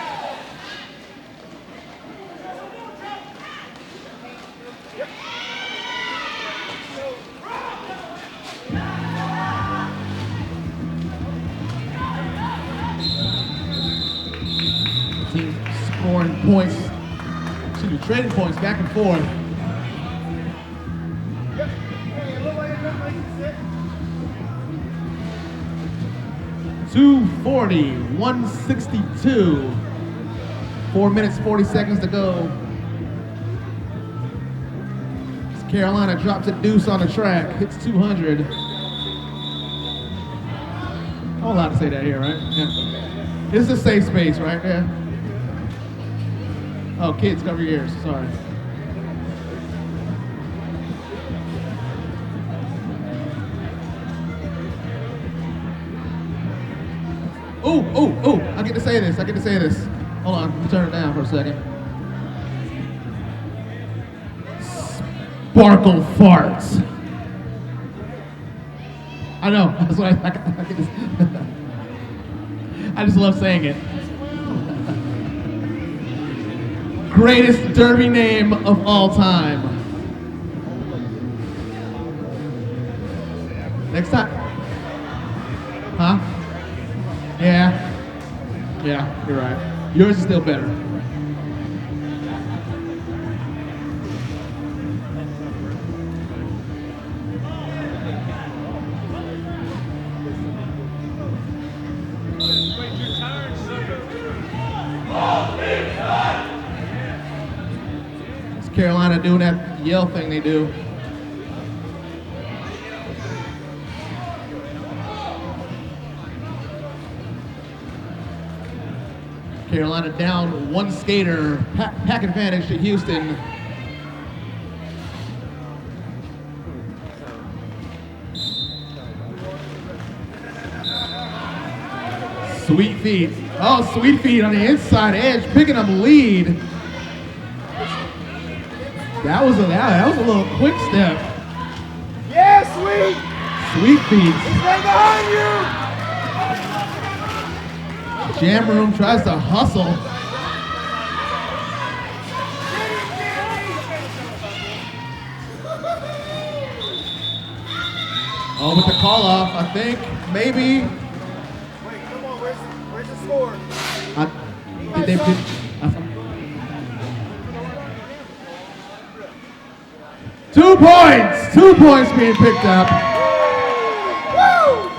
Team scoring points, trading points back and forth.
Yep. Hey, a little way to jump like you said.
240, 162. 4 minutes, 40 seconds to go. As Carolina drops a deuce on the track, hits 200. I'm allowed to say that here, right? Yeah. This is a safe space, right? Yeah. Oh, kids, cover your ears. Sorry. Oh, I get to say this. Hold on, let me turn it down for a second. Sparkle farts. I know, that's what I just love saying it. Greatest derby name of all time. Next time. Huh? Yeah, you're right. Yours is still better. Carolina doing that yell thing they do. Carolina down one skater, pack advantage to Houston. Sweet feet. Oh, Sweet feet on the inside edge, picking up lead. That was a little quick step.
Yeah, Sweet.
Sweet feet.
Stay behind you.
Jam Room tries to hustle. Oh, with the call off, I think maybe.
Wait, come on. Where's the score?
Did they? 2 points. 2 points being picked up.
Woo!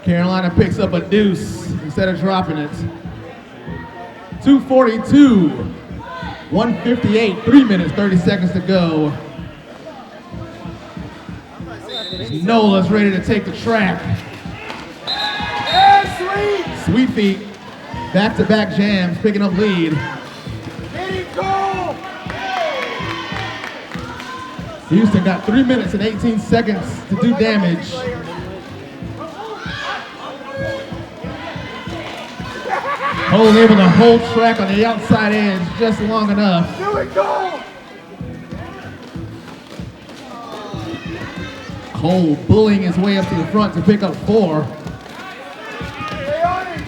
Carolina picks up a deuce instead of dropping it. 2:42, 158, 3 minutes, 30 seconds to go. Nola's ready to take the track.
Yeah, Sweet.
Sweet feet, back-to-back jams, picking up lead.
Get him, Cole.
Houston got 3 minutes and 18 seconds to do damage. Cole able to hold track on the outside edge just long enough.
Do it, Cole.
Cole bullying his way up to the front to pick up 4.
Stay on it.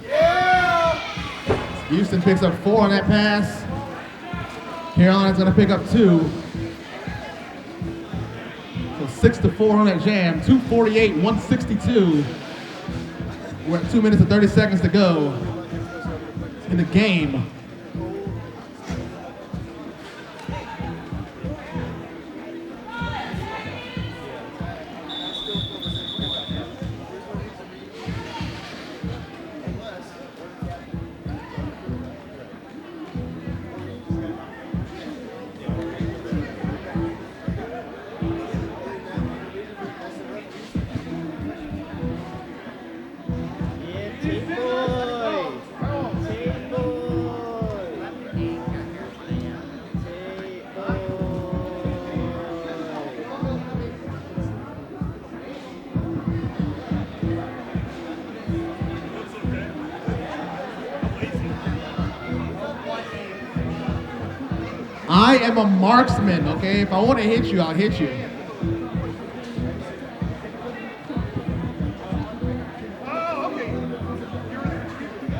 Yeah.
Houston picks up 4 on that pass. Carolina's gonna pick up 2. So 6-4 on that jam. 2:48, 162. We're at 2 minutes and 30 seconds to go in the game. I am a marksman, okay? If I want to hit you, I'll hit you.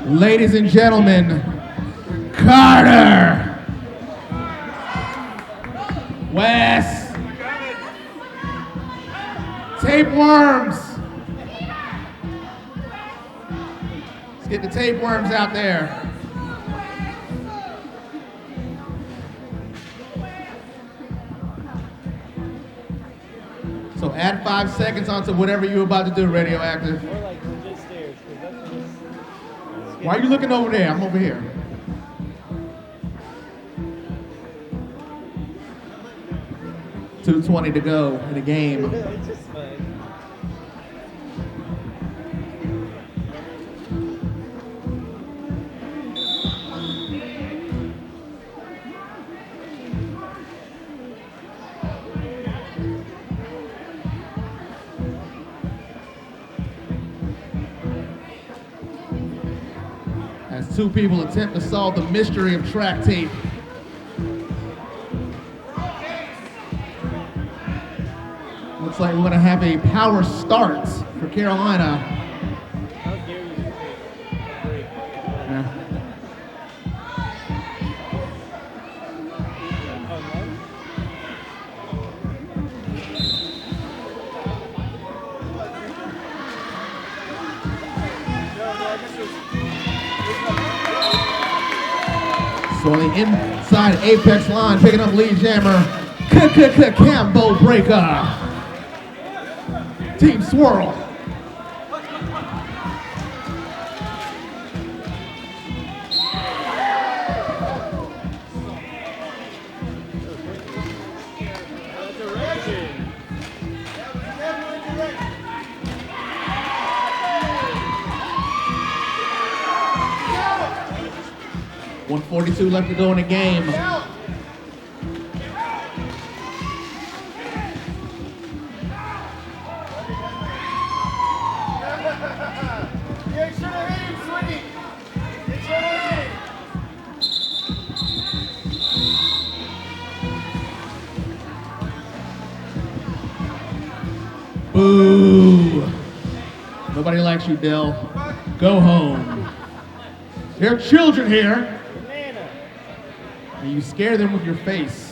Ladies and gentlemen, Carter! Wes! Tapeworms! Let's get the tapeworms out there. So add 5 seconds onto whatever you're about to do, Radioactive.
Or like legit stairs, because that's just.
Why are you looking over there? I'm over here. $2:20 to go in the game.
It's just fun.
As 2 people attempt to solve the mystery of track tape. Looks like we're gonna have a power start for Carolina.
How dare you take a break?
Yeah.
Oh, no?
So on the inside apex line, picking up lead jammer, Cambo Breaker. team swirl.
Direction.
1:42 left to go in the game.
You should have hit him, sweetie. You should have hit him.
Boo! Nobody likes you, Dell. Go home. There are children here,
Banana.
and you scare them with your face.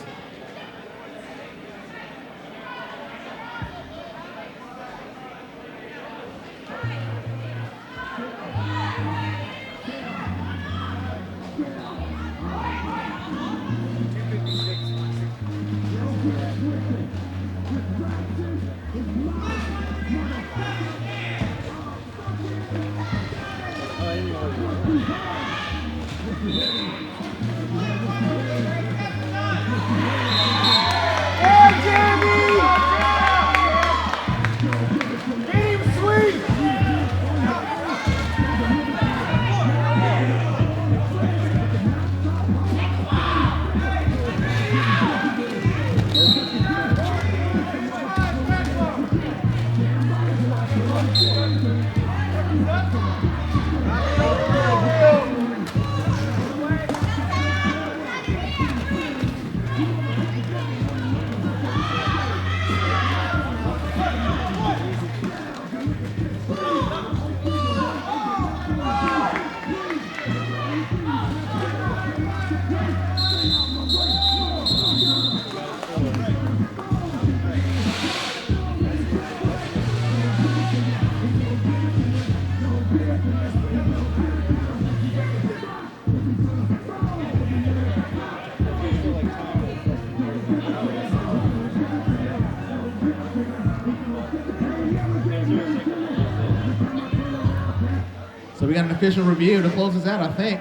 So we got an official review to close us out, I think.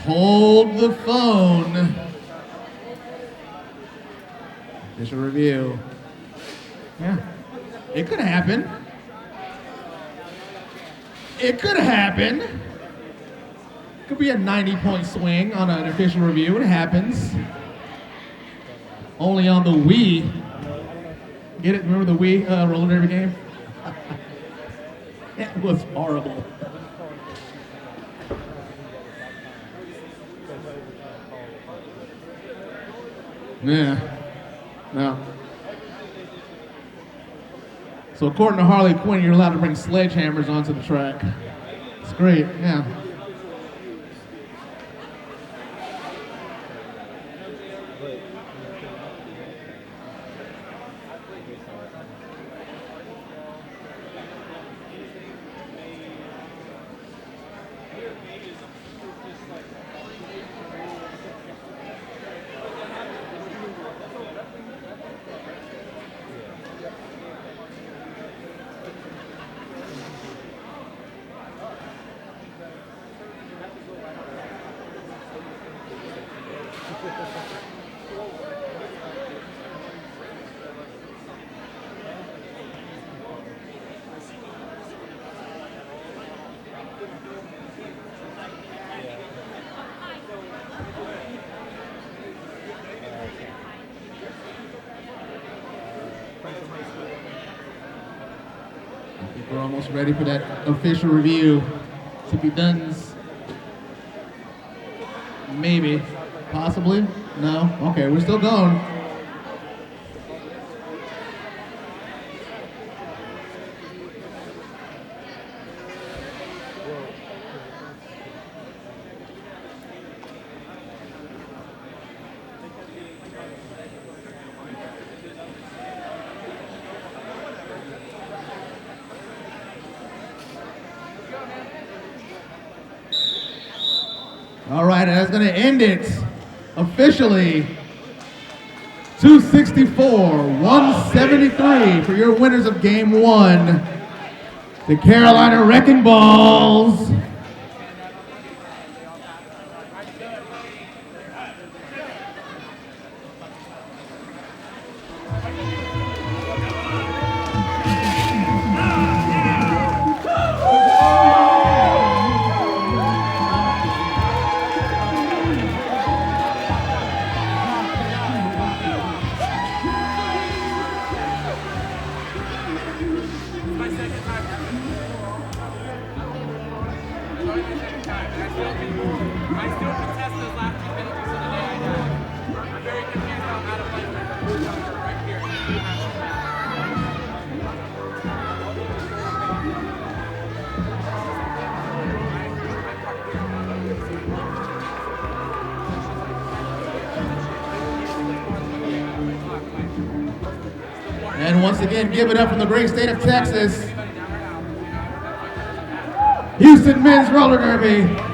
Hold the phone. Official review. Yeah. It could happen. It could happen. Could be a 90-point swing on an official review. It happens. Only on the Wii. Get it? Remember the Wii roller derby game? It was horrible. Yeah. No. So according to Harley Quinn, you're allowed to bring sledgehammers onto the track. It's great, yeah. I think we're almost ready for that official review to be done. Maybe. Possibly? No? Okay, we're still going. All right, and that's going to end it officially 264-173 for your winners of game one, the Carolina Wrecking Balls. And once again, give it up from the great state of Texas, Houston Men's Roller Derby.